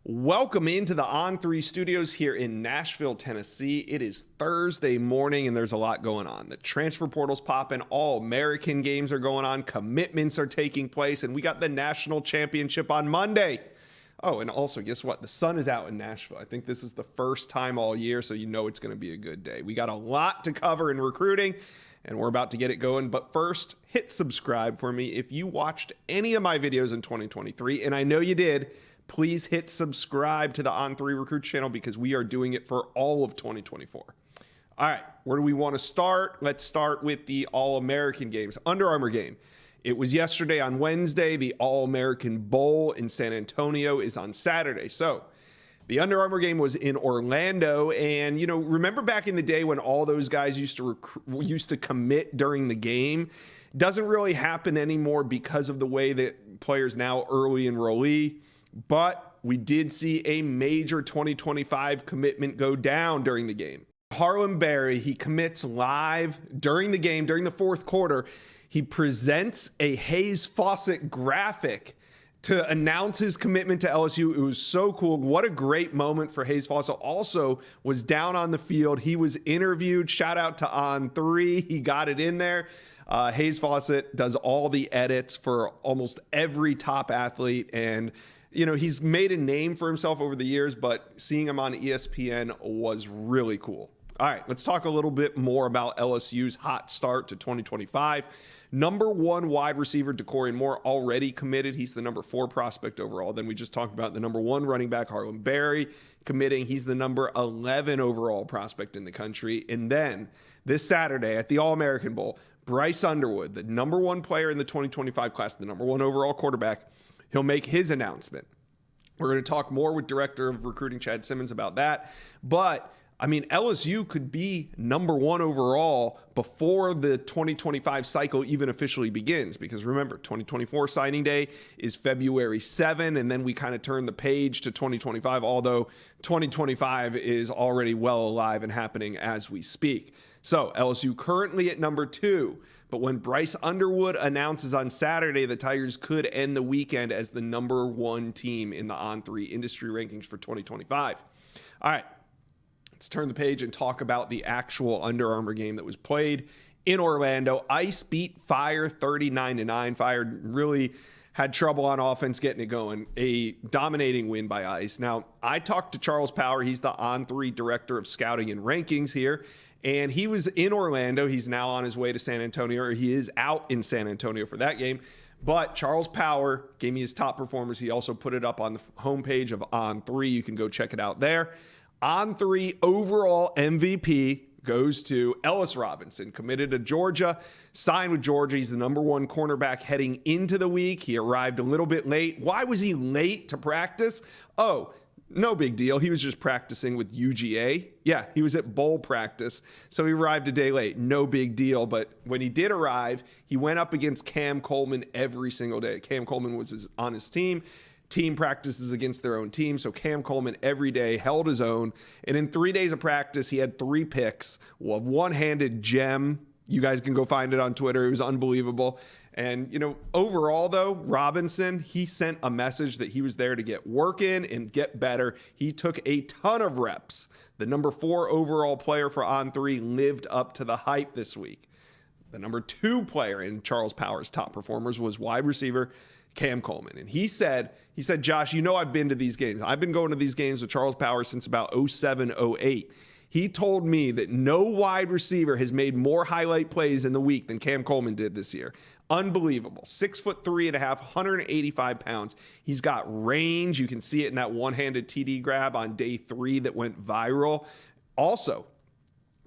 Welcome into the On3 studios here in Nashville, Tennessee. It is Thursday morning and there's a lot going on. The transfer portal's popping, All-American games are going on, commitments are taking place, and we got the national championship on Monday. Oh, and also, guess what? The sun is out in Nashville. I think this is the first time all year, so you know it's going to be a good day. We got a lot to cover in recruiting, and we're about to get it going. But first, hit subscribe for me. If you watched any of my videos in 2023, and I know you did, please hit subscribe to the On3 Recruit channel because we are doing it for all of 2024. All right, where do we want to start? Let's start with the All-American games. Under Armour game. It was yesterday on Wednesday. The All-American Bowl in San Antonio is on Saturday. So the Under Armour game was in Orlando. And, you know, remember back in the day when all those guys used to commit during the game? Doesn't really happen anymore because of the way that players now early enrollee. But we did see a major 2025 commitment go down during the game. Harlem Berry, he commits live during the game, during the fourth quarter. He presents a Hayes Fawcett graphic to announce his commitment to LSU. It was so cool. What a great moment for Hayes Fawcett. Also was down on the field. He was interviewed. Shout out to On3. He got it in there. Hayes Fawcett does all the edits for almost every top athlete, and you know, he's made a name for himself over the years, but seeing him on ESPN was really cool. All right, let's talk a little bit more about LSU's hot start to 2025. Number one wide receiver, DeCorian Moore, already committed. He's the number 4 prospect overall. Then we just talked about the number 1 running back, Harlem Berry, committing. He's the number 11 overall prospect in the country. And then this Saturday at the All-American Bowl, Bryce Underwood, the number 1 player in the 2025 class, the number 1 overall quarterback, he'll make his announcement. We're going to talk more with Director of Recruiting Chad Simmons about that. But, I mean, LSU could be number 1 overall before the 2025 cycle even officially begins. Because remember, 2024 signing day is February 7, and then we kind of turn the page to 2025, although 2025 is already well alive and happening as we speak. So LSU currently at number 2. But when Bryce Underwood announces on Saturday, the Tigers could end the weekend as the number 1 team in the On3 industry rankings for 2025. All right, let's turn the page and talk about the actual Under Armour game that was played in Orlando. Ice beat Fire 39-9. Fire really had trouble on offense getting it going. A dominating win by Ice. Now, I talked to Charles Power. He's the On3 Director of Scouting and Rankings here. And he was in Orlando. He's now on his way to San Antonio, or he is out in San Antonio for that game. But Charles Power gave me his top performers. He also put it up on the homepage of On3. You can go check it out there. On3 overall MVP goes to Ellis Robinson, committed to Georgia, signed with Georgia. He's the number 1 cornerback heading into the week. He arrived a little bit late. Why was he late to practice? Oh, no big deal. He was just practicing with UGA. Yeah, he was at bowl practice, so he arrived a day late. No big deal. But when he did arrive, he went up against Cam Coleman every single day. Cam Coleman was on his team. Team practices against their own team, so Cam Coleman every day held his own. And in 3 days of practice, he had 3 picks. Well, one-handed gem. You guys can go find it on Twitter. It was unbelievable. And, you know, overall, though, Robinson, he sent a message that he was there to get work in and get better. He took a ton of reps. The number 4 overall player for On3 lived up to the hype this week. The number 2 player in Charles Power's top performers was wide receiver Cam Coleman. And he said, Josh, you know I've been to these games. I've been going to these games with Charles Power since about 07, 08. He told me that no wide receiver has made more highlight plays in the week than Cam Coleman did this year. Unbelievable. 6'3.5", 185 pounds. He's got range. You can see it in that one-handed TD grab on day 3 that went viral. Also,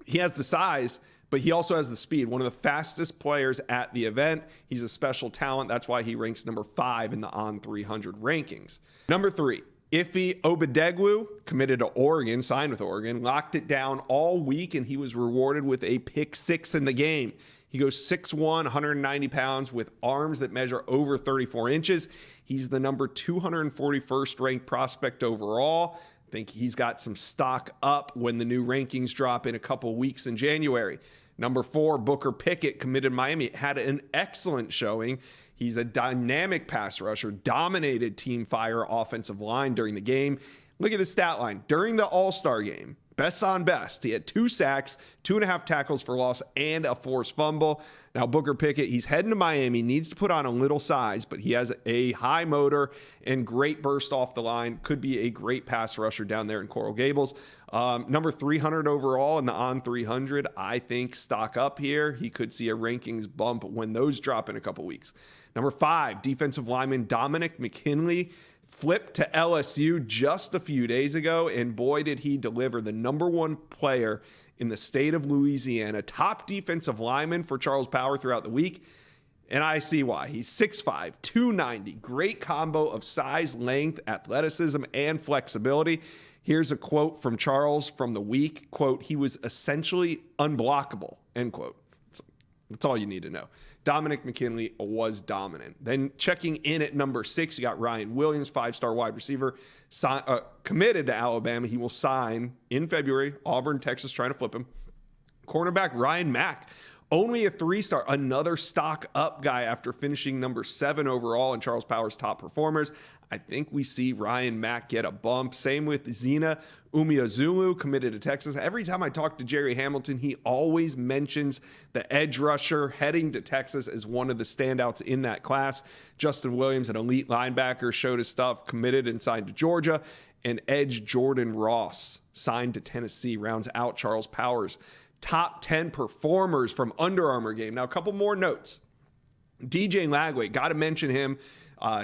he has the size, but he also has the speed. One of the fastest players at the event. He's a special talent. That's why he ranks number 5 in the On300 rankings. Number 3. Ife Obadegwu, committed to Oregon, signed with Oregon, locked it down all week, and he was rewarded with a pick 6 in the game. He goes 6'1", 190 pounds with arms that measure over 34 inches. He's the number 241st ranked prospect overall. I think he's got some stock up when the new rankings drop in a couple weeks in January. Number 4, Booker Pickett, committed to Miami, had an excellent showing. He's a dynamic pass rusher, dominated Team Fire offensive line during the game. Look at the stat line. During the All-Star game, best on best, he had 2 sacks, 2.5 tackles for loss, and a forced fumble. Now, Booker Pickett, he's heading to Miami, needs to put on a little size, but he has a high motor and great burst off the line. Could be a great pass rusher down there in Coral Gables. Number 300 overall in the On 300, I think stock up here. He could see a rankings bump when those drop in a couple weeks. Number 5, defensive lineman Dominic McKinley, flipped to LSU just a few days ago, and boy, did he deliver. The number 1 player in the state of Louisiana, top defensive lineman for Charles Power throughout the week, and I see why. He's 6'5", 290, great combo of size, length, athleticism, and flexibility. Here's a quote from Charles from the week, quote, "He was essentially unblockable," end quote. That's all you need to know. Dominic McKinley was dominant. Then checking in at number 6, you got Ryan Williams, 5-star wide receiver, committed to Alabama. He will sign in February. Auburn, Texas, trying to flip him. Cornerback Ryan Mack, only a 3-star, another stock up guy after finishing number 7 overall in Charles Power's top performers. I think we see Ryan Mack get a bump. Same with Zena Umeozulu, committed to Texas. Every time I talk to Jerry Hamilton, he always mentions the edge rusher heading to Texas as one of the standouts in that class. Justin Williams, an elite linebacker, showed his stuff, committed and signed to Georgia. And edge Jordan Ross, signed to Tennessee, rounds out Charles Power's top 10 performers from Under Armour game. Now, a couple more notes. DJ Lagway, got to mention him.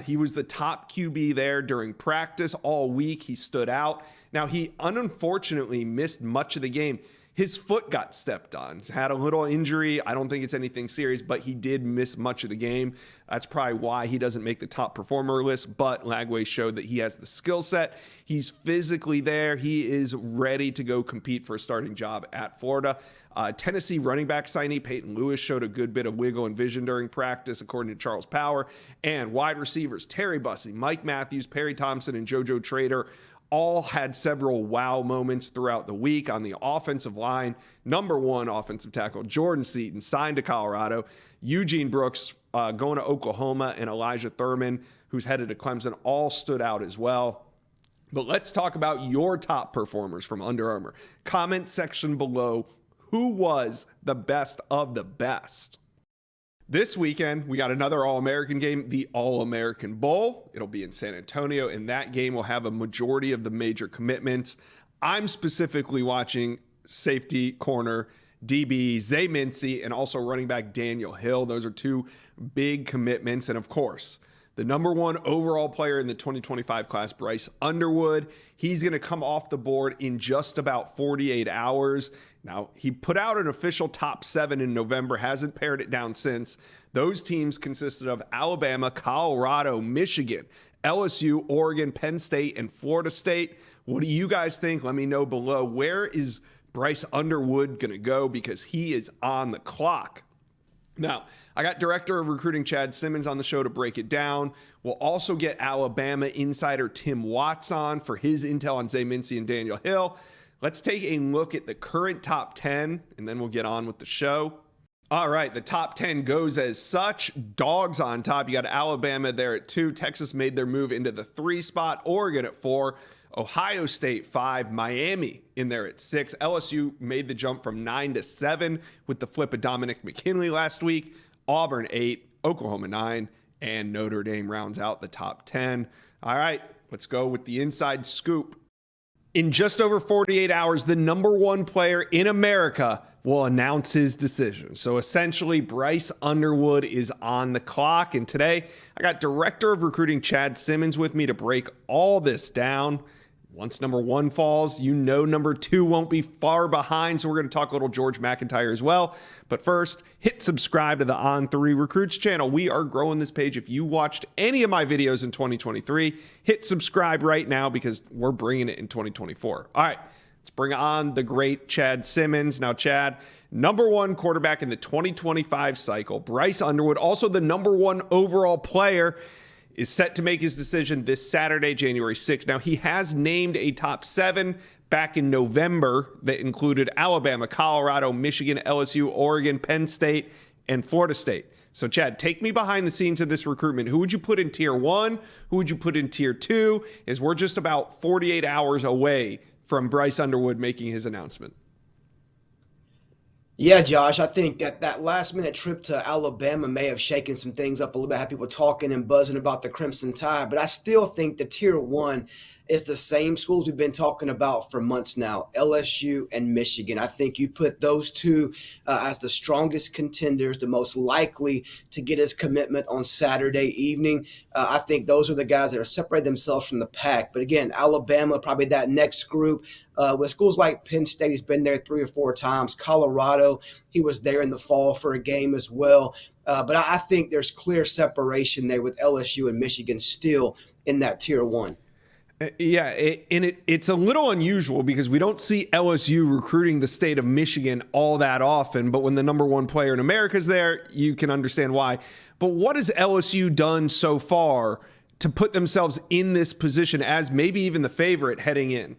He was the top QB there during practice all week. He stood out. Now, he unfortunately missed much of the game. His foot got stepped on. He's had a little injury. I don't think it's anything serious, but he did miss much of the game. That's probably why he doesn't make the top performer list, but Lagway showed that he has the skill set. He's physically there. He is ready to go compete for a starting job at Florida. Tennessee running back signee Peyton Lewis showed a good bit of wiggle and vision during practice, according to Charles Power. And wide receivers Terry Bussey, Mike Matthews, Perry Thompson, and JoJo Trader all had several wow moments throughout the week. On the offensive line, number 1 offensive tackle Jordan Seaton, signed to Colorado. Eugene Brooks going to Oklahoma, and Elijah Thurman, who's headed to Clemson, all stood out as well. But let's talk about your top performers from Under Armour. Comment section below, who was the best of the best? This weekend, we got another All-American game, the All-American Bowl. It'll be in San Antonio, and that game will have a majority of the major commitments. I'm specifically watching safety corner DB Zay Mincey and also running back Daniel Hill. Those are 2 big commitments. And of course, the number 1 overall player in the 2025 class, Bryce Underwood. He's going to come off the board in just about 48 hours. Now, he put out an official top 7 in November, hasn't pared it down since. Those teams consisted of Alabama, Colorado, Michigan, LSU, Oregon, Penn State, and Florida State. What do you guys think? Let me know below. Where is Bryce Underwood going to go? Because he is on the clock. Now, I got Director of Recruiting Chad Simmons on the show to break it down. We'll also get Alabama insider Tim Watts on for his intel on Zay Mincey and Daniel Hill. Let's take a look at the current top 10, and then we'll get on with the show. All right, the top 10 goes as such. Dogs on top. You got Alabama there at 2. Texas made their move into the 3 spot. Oregon at 4. Ohio State 5, Miami in there at 6. LSU made the jump from 9 to 7 with the flip of Dominic McKinley last week. Auburn 8, Oklahoma 9, and Notre Dame rounds out the top 10. All right, let's go with the inside scoop. In just over 48 hours, the number 1 player in America will announce his decision. So essentially, Bryce Underwood is on the clock. And today, I got Director of Recruiting Chad Simmons with me to break all this down. Once number 1 falls, you know number 2 won't be far behind. So we're going to talk a little George McIntyre as well. But first, hit subscribe to the On3 Recruits channel. We are growing this page. If you watched any of my videos in 2023, hit subscribe right now because we're bringing it in 2024. All right, let's bring on the great Chad Simmons. Now, Chad, number 1 quarterback in the 2025 cycle, Bryce Underwood, also the number 1 overall player is set to make his decision this Saturday, January 6th. Now, he has named a top 7 back in November that included Alabama, Colorado, Michigan, LSU, Oregon, Penn State, and Florida State. So, Chad, take me behind the scenes of this recruitment. Who would you put in tier 1? Who would you put in tier 2? As we're just about 48 hours away from Bryce Underwood making his announcement. Yeah, Josh, I think that last-minute trip to Alabama may have shaken some things up a little bit, had people talking and buzzing about the Crimson Tide, but I still think the Tier 1 is the same schools we've been talking about for months now, LSU and Michigan. I think you put those two as the strongest contenders, the most likely to get his commitment on Saturday evening. I think those are the guys that are separating themselves from the pack. But again, Alabama, probably that next group. With schools like Penn State, he's been there 3 or 4 times. Colorado, he was there in the fall for a game as well. But I think there's clear separation there with LSU and Michigan still in that Tier 1. Yeah, it's a little unusual because we don't see LSU recruiting the state of Michigan all that often. But when the number 1 player in America is there, you can understand why. But what has LSU done so far to put themselves in this position as maybe even the favorite heading in?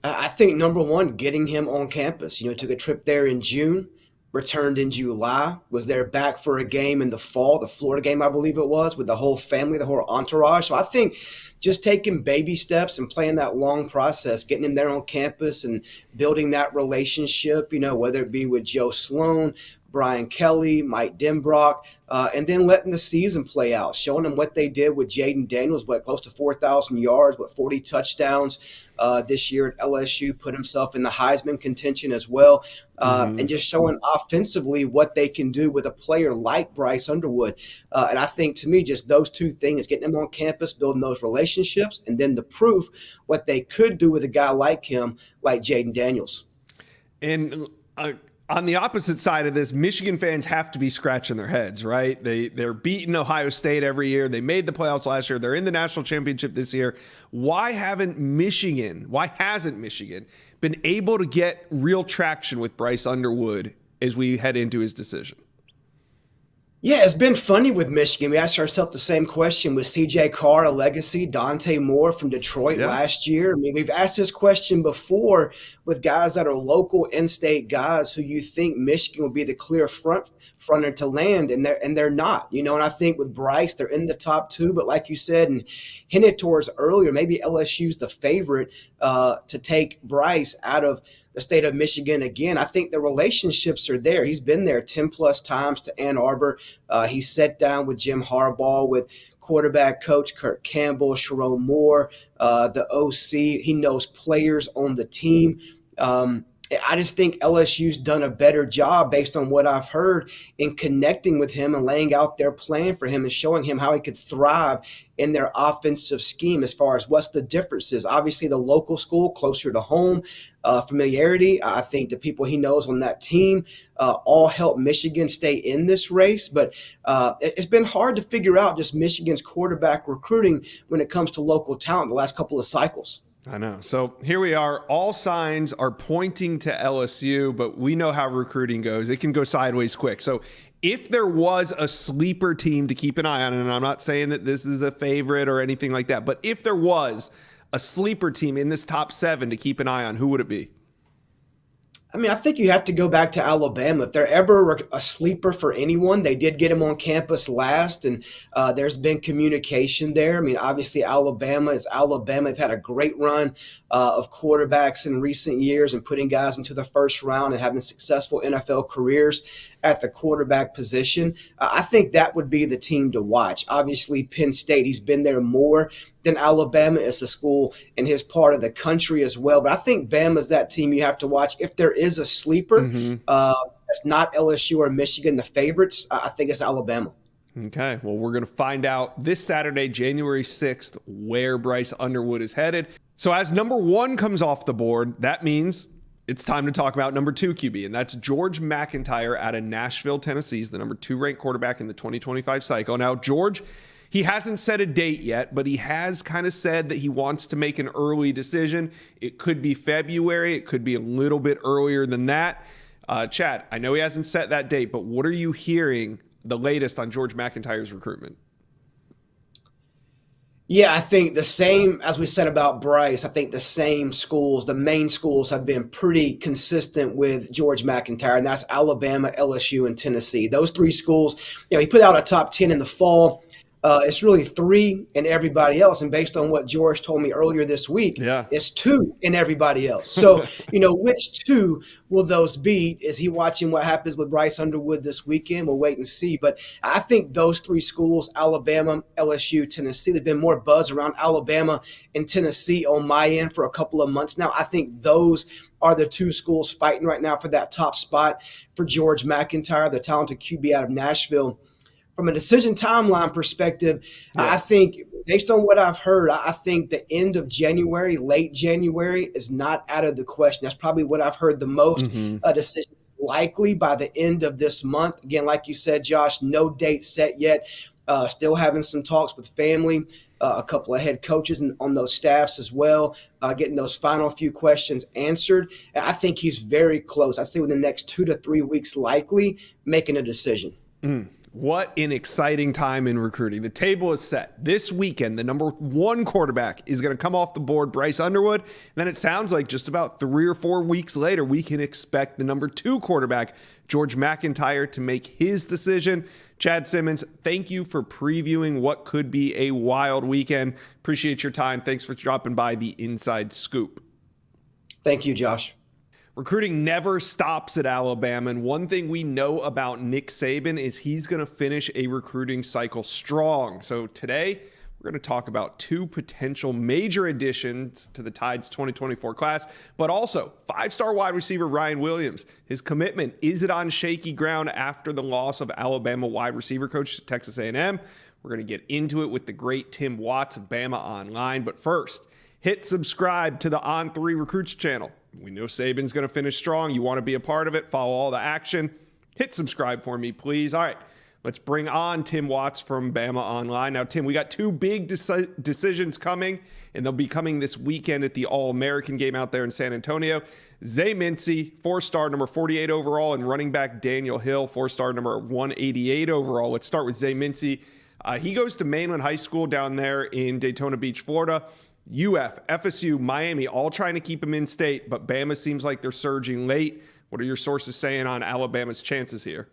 I think number 1, getting him on campus. Took a trip there in June, returned in July, was there back for a game in the fall, the Florida game, I believe it was, with the whole family, the whole entourage. So I think just taking baby steps and playing that long process, getting him there on campus and building that relationship, whether it be with Joe Sloan, Brian Kelly, Mike Denbrock, and then letting the season play out, showing them what they did with Jaden Daniels, close to 4,000 yards, 40 touchdowns this year at LSU, put himself in the Heisman contention as well, and just showing offensively what they can do with a player like Bryce Underwood. And I think, to me, just those two things, getting him on campus, building those relationships, and then the proof what they could do with a guy like him, like Jaden Daniels. And on the opposite side of this, Michigan fans have to be scratching their heads, right? They're beating Ohio State every year. They made the playoffs last year. They're in the national championship this year. Why hasn't Michigan been able to get real traction with Bryce Underwood as we head into his decision? Yeah, it's been funny with Michigan. We asked ourselves the same question with C.J. Carr, a legacy, Dante Moore from Detroit last year. I mean, we've asked this question before with guys that are local in-state guys who you think Michigan will be the clear fronter to land, and they're not. And I think with Bryce, they're in the top 2, but like you said and hinted towards earlier, maybe LSU's the favorite to take Bryce out of the state of Michigan again. I think the relationships are there. He's been there 10 plus times to Ann Arbor. He sat down with Jim Harbaugh, with quarterback coach Kirk Campbell, Sharon Moore, the OC. He knows players on the team. I just think LSU's done a better job based on what I've heard in connecting with him and laying out their plan for him and showing him how he could thrive in their offensive scheme as far as what's the differences. Obviously, the local school closer to home, familiarity. I think the people he knows on that team all help Michigan stay in this race. But it's been hard to figure out just Michigan's quarterback recruiting when it comes to local talent the last couple of cycles. I know. So here we are. All signs are pointing to LSU, but we know how recruiting goes. It can go sideways quick. So if there was a sleeper team to keep an eye on, and I'm not saying that this is a favorite or anything like that, but if there was a sleeper team in this top 7 to keep an eye on, who would it be? I mean, I think you have to go back to Alabama. If they're ever a sleeper for anyone, they did get him on campus last, and there's been communication there. I mean, obviously, Alabama is Alabama. They've had a great run of quarterbacks in recent years and putting guys into the first round and having successful NFL careers at the quarterback position. I think that would be the team to watch. Obviously, Penn State, he's been there more than Alabama. It's a school in his part of the country as well. But I think Bama's that team you have to watch. If there is a sleeper, that's not LSU or Michigan, the favorites, I think it's Alabama. Okay, well, we're going to find out this Saturday, January 6th, where Bryce Underwood is headed. So as number 1 comes off the board, that means it's time to talk about number 2 QB, and that's George McIntyre out of Nashville, Tennessee. He's the number 2 ranked quarterback in the 2025 cycle. Now, George, he hasn't set a date yet, but he has kind of said that he wants to make an early decision. It could be February. It could be a little bit earlier than that. Chad, I know he hasn't set that date, but what are you hearing the latest on George McIntyre's recruitment? Yeah, I think the same as we said about Bryce. I think the same schools, the main schools, have been pretty consistent with George McIntyre, and that's Alabama, LSU, and Tennessee. Those three schools, he put out a top 10 in the fall. It's really three and everybody else. And based on what George told me earlier this week, Yeah. it's two and everybody else. So, which two will those be? Is he watching what happens with Bryce Underwood this weekend? We'll wait and see. But I think those three schools, Alabama, LSU, Tennessee, there's been more buzz around Alabama and Tennessee on my end for a couple of months now. I think those are the two schools fighting right now for that top spot for George McIntyre, the talented QB out of Nashville. From a decision timeline perspective, Yeah. I think based on what I've heard, I think the end of January, late January is not out of the question. That's probably what I've heard the most. Decision likely by the end of this month. Again, like you said, Josh, no date set yet. Still having some talks with family, a couple of head coaches on those staffs as well, getting those final few questions answered. And I think he's very close. I'd say within the next 2 to 3 weeks, likely making a decision. What an exciting time in recruiting. The table is set. This weekend, the number one quarterback is going to come off the board, Bryce Underwood. And then it sounds like just about 3 or 4 weeks later, we can expect the number 2 quarterback, George McIntyre, to make his decision. Chad Simmons, thank you for previewing what could be a wild weekend. Appreciate your time. Thanks for dropping by the Inside Scoop. Thank you, Josh. Recruiting never stops at Alabama, and one thing we know about Nick Saban is he's going to finish a recruiting cycle strong. So today, we're going to talk about 2 potential major additions to the Tide's 2024 class, but also 5-star wide receiver Ryan Williams. His commitment, is it on shaky ground after the loss of Alabama wide receiver coach to Texas A&M? We're going to get into it with the great Tim Watts of Bama Online, but first, hit subscribe to the On3 Recruits channel. We know Saban's going to finish strong. You want to be a part of it, follow all the action. Hit subscribe for me, please. All right, let's bring on Tim Watts from Bama Online. Now, Tim, we got 2 big decisions coming, and they'll be coming this weekend at the All-American game out there in San Antonio. Zay Mincey, 4-star, number 48 overall, and running back Daniel Hill, 4-star, number 188 overall. Let's start with Zay Mincey. He goes to Mainland High School down there in Daytona Beach, Florida. UF, FSU, Miami, all trying to keep him in state, but Bama seems like they're surging late. What are your sources saying on Alabama's chances here?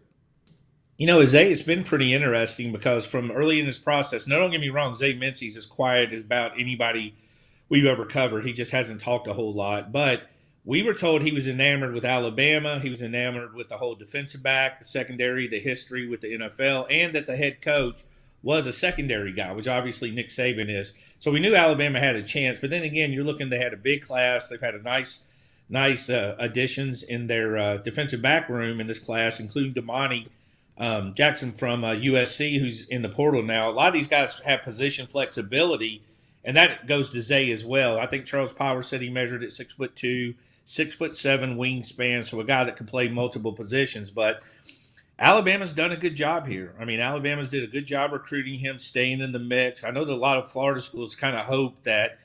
Zay, it's been pretty interesting because from early in this process, now don't get me wrong, Zay Mincey's as quiet as about anybody we've ever covered. He just hasn't talked a whole lot, but we were told he was enamored with Alabama. He was enamored with the whole defensive back, the secondary, the history with the NFL, and that the head coach was a secondary guy, which obviously Nick Saban is. So we knew Alabama had a chance. But then again, you're looking, they had a big class. They've had a nice additions in their defensive back room in this class, including Damani Jackson from USC, who's in the portal now. A lot of these guys have position flexibility, and that goes to Zay as well. I think Charles Power said he measured at 6'2", 6'7" wingspan, so a guy that can play multiple positions. But Alabama's done a good job here. I mean, Alabama's did a good job recruiting him, staying in the mix. I know that a lot of Florida schools kind of hoped that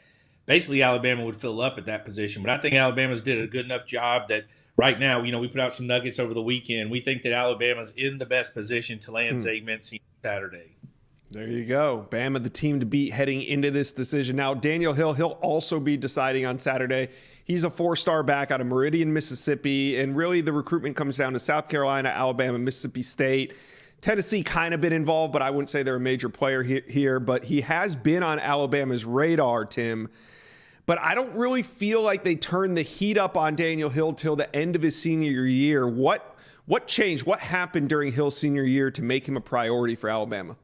basically Alabama would fill up at that position, but I think Alabama's did a good enough job that right now, we put out some nuggets over the weekend. We think that Alabama's in the best position to land Zay Mincey Saturday. There you go. Bama, the team to beat heading into this decision. Now, Daniel Hill, he'll also be deciding on Saturday. He's a 4-star back out of Meridian, Mississippi, and really the recruitment comes down to South Carolina, Alabama, Mississippi State. Tennessee kind of been involved, but I wouldn't say they're a major player here. But he has been on Alabama's radar, Tim. But I don't really feel like they turned the heat up on Daniel Hill till the end of his senior year. What changed? What happened during Hill's senior year to make him a priority for Alabama?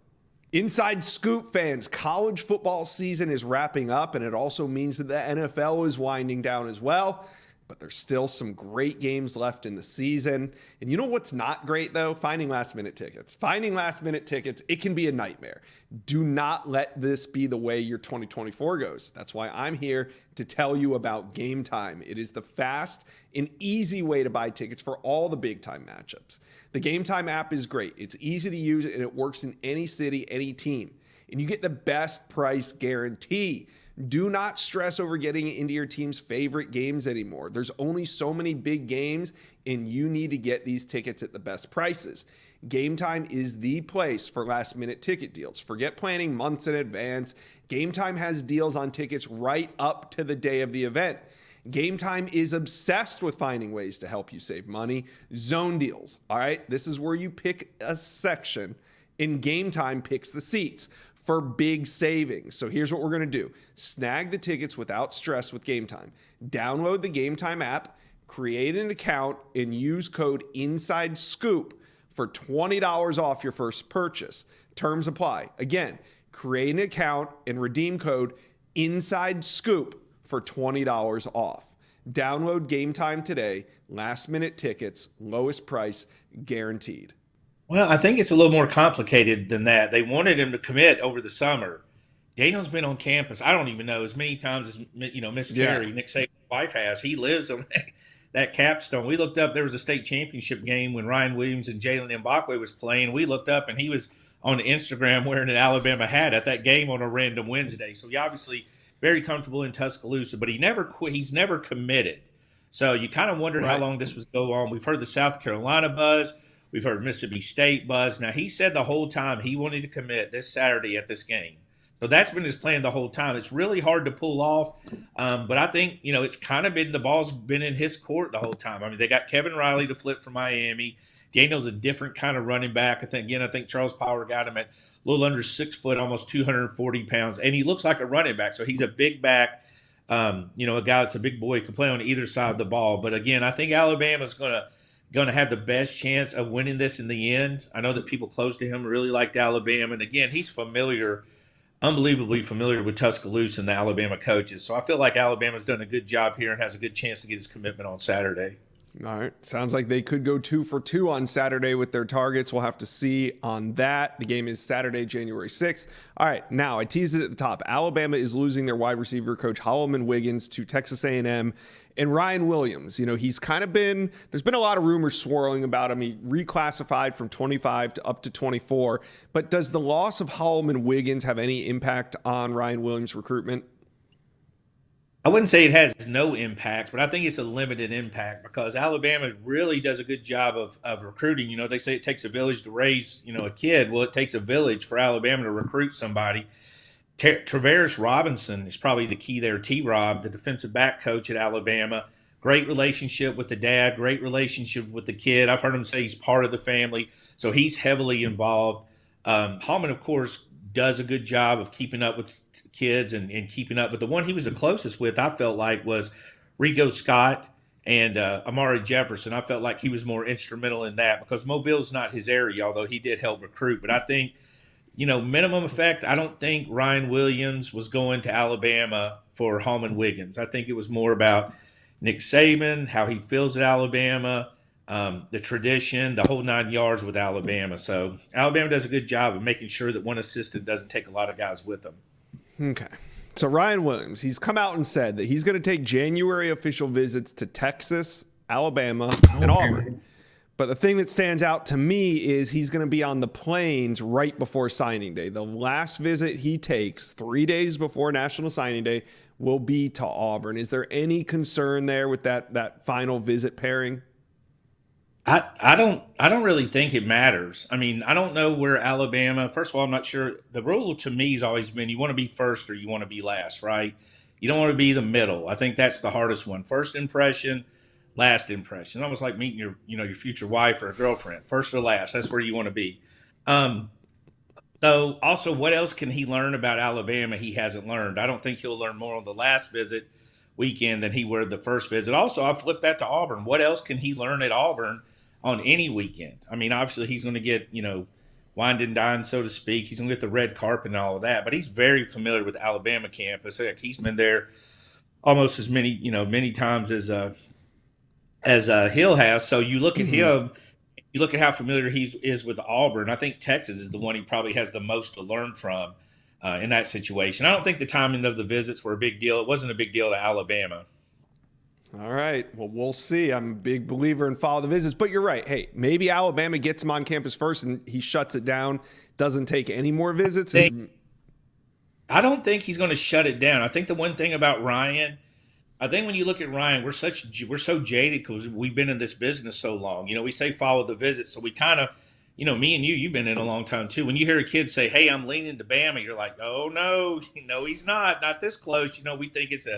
Inside Scoop fans, college football season is wrapping up, and it also means that the NFL is winding down as well. But there's still some great games left in the season. And you know what's not great, though? Finding last-minute tickets. Finding last-minute tickets, it can be a nightmare. Do not let this be the way your 2024 goes. That's why I'm here to tell you about Game Time. It is the fast and easy way to buy tickets for all the big-time matchups. The Game Time app is great. It's easy to use, and it works in any city, any team. And you get the best price guarantee. Do not stress over getting into your team's favorite games anymore. There's only so many big games, and you need to get these tickets at the best prices. Game Time is the place for last-minute ticket deals. Forget planning months in advance. Game Time has deals on tickets right up to the day of the event. Game Time is obsessed with finding ways to help you save money. Zone deals, all right? This is where you pick a section, and Game Time picks the seats for big savings. So here's what we're going to do. Snag the tickets without stress with Game Time. Download the Game Time app, create an account, and use code INSIDESCOOP for $20 off your first purchase. Terms apply. Again, create an account and redeem code INSIDESCOOP for $20 off. Download Game Time today. Last minute tickets, lowest price guaranteed. Well, I think it's a little more complicated than that. They wanted him to commit over the summer. Daniel's been on campus, I don't even know, as many times as Miss Terry, Nick Saban's wife has. He lives on that capstone. We looked up, there was a state championship game when Ryan Williams and Jalen Mbakwe was playing. We looked up, and he was on Instagram wearing an Alabama hat at that game on a random Wednesday. So he obviously very comfortable in Tuscaloosa, but he never quit. He's never committed. So you kind of wondered how long this was go on. We've heard the South Carolina buzz. We've heard Mississippi State buzz. Now, he said the whole time he wanted to commit this Saturday at this game. So that's been his plan the whole time. It's really hard to pull off, but I think, it's kind of been – the ball's been in his court the whole time. I mean, they got Kevin Riley to flip from Miami. Daniel's a different kind of running back. I think Charles Power got him at a little under 6 foot, almost 240 pounds, and he looks like a running back. So he's a big back, a guy that's a big boy, can play on either side of the ball. But again, I think Alabama's going to have the best chance of winning this in the end. I know that people close to him really liked Alabama, and again, he's unbelievably familiar with Tuscaloosa and the Alabama coaches. So I feel like Alabama's done a good job here and has a good chance to get his commitment on Saturday. All right. Sounds like they could go 2 for 2 on Saturday with their targets. We'll have to see on that. The game is Saturday, January 6th. All right. Now, I teased it at the top. Alabama is losing their wide receiver coach, Holloman Wiggins, to Texas A&M. And Ryan Williams, he's kind of there's been a lot of rumors swirling about him. He reclassified from 25 to up to 24. But does the loss of Holloman Wiggins have any impact on Ryan Williams' recruitment? I wouldn't say it has no impact, but I think it's a limited impact because Alabama really does a good job of recruiting. They say it takes a village to raise, a kid. Well, it takes a village for Alabama to recruit somebody. Travaris Robinson is probably the key there. T-Rob, the defensive back coach at Alabama, great relationship with the dad, great relationship with the kid. I've heard him say he's part of the family, so he's heavily involved. Hallman, of course, does a good job of keeping up with kids and keeping up. But the one he was the closest with, I felt like, was Rico Scott and Amari Jefferson. I felt like he was more instrumental in that because Mobile's not his area, although he did help recruit. But I think, minimum effect, I don't think Ryan Williams was going to Alabama for Holloman Wiggins. I think it was more about Nick Saban, how he feels at Alabama, the tradition, the whole 9 yards with Alabama. So Alabama does a good job of making sure that one assistant doesn't take a lot of guys with them. Okay. So Ryan Williams, he's come out and said that he's going to take January official visits to Texas, Alabama, and Auburn. But the thing that stands out to me is he's going to be on the plains right before signing day. The last visit he takes 3 days before National Signing Day will be to Auburn. Is there any concern there with that final visit pairing? I don't really think it matters. I mean, I don't know where Alabama, first of all, I'm not sure. The rule to me has always been you want to be first or you want to be last, right? You don't want to be the middle. I think that's the hardest one. First impression, last impression. It's almost like meeting your future wife or a girlfriend. First or last, that's where you want to be. So also, what else can he learn about Alabama he hasn't learned? I don't think he'll learn more on the last visit weekend than he would the first visit. Also, I flipped that to Auburn. What else can he learn at Auburn on any weekend? I mean, obviously he's going to get, wined and dined, so to speak. He's going to get the red carpet and all of that, but he's very familiar with Alabama campus. He's been there almost as many times as Hill has. So you look at him, you look at how familiar he is with Auburn. I think Texas is the one he probably has the most to learn from in that situation. I don't think the timing of the visits were a big deal. It wasn't a big deal to Alabama. All right. Well, we'll see. I'm a big believer in follow the visits, but you're right. Hey, maybe Alabama gets him on campus first and he shuts it down, doesn't take any more visits. I don't think he's going to shut it down. I think the one thing about Ryan, I think when you look at Ryan, we're so jaded because we've been in this business so long. We say follow the visit, so we kind of me and you've been in a long time too. When you hear a kid say, "Hey, I'm leaning to Bama," you're like, "Oh no, no, he's not this close." We think it's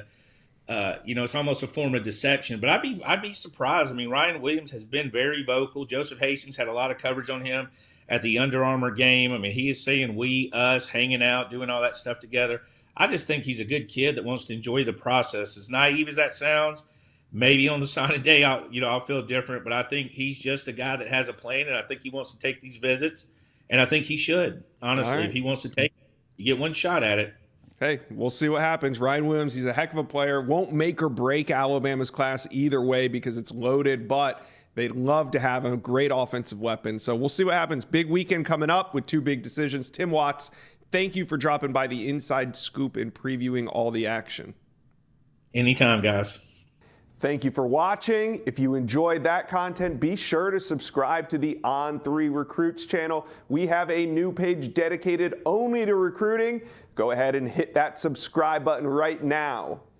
it's almost a form of deception. But I'd be surprised. I mean, Ryan Williams has been very vocal. Joseph Hastings had a lot of coverage on him at the Under Armour game. I mean, he is saying we, us, hanging out, doing all that stuff together. I just think he's a good kid that wants to enjoy the process. As naive as that sounds, maybe on the signing day, I'll feel different. But I think he's just a guy that has a plan, and I think he wants to take these visits, and I think he should. Honestly, right. If he wants to take it, you get one shot at it. Hey, we'll see what happens. Ryan Williams, he's a heck of a player. Won't make or break Alabama's class either way because it's loaded, but they'd love to have a great offensive weapon. So we'll see what happens. Big weekend coming up with two big decisions. Tim Watts, thank you for dropping by the Inside Scoop and previewing all the action. Anytime, guys. Thank you for watching. If you enjoyed that content, be sure to subscribe to the On3 Recruits channel. We have a new page dedicated only to recruiting. Go ahead and hit that subscribe button right now.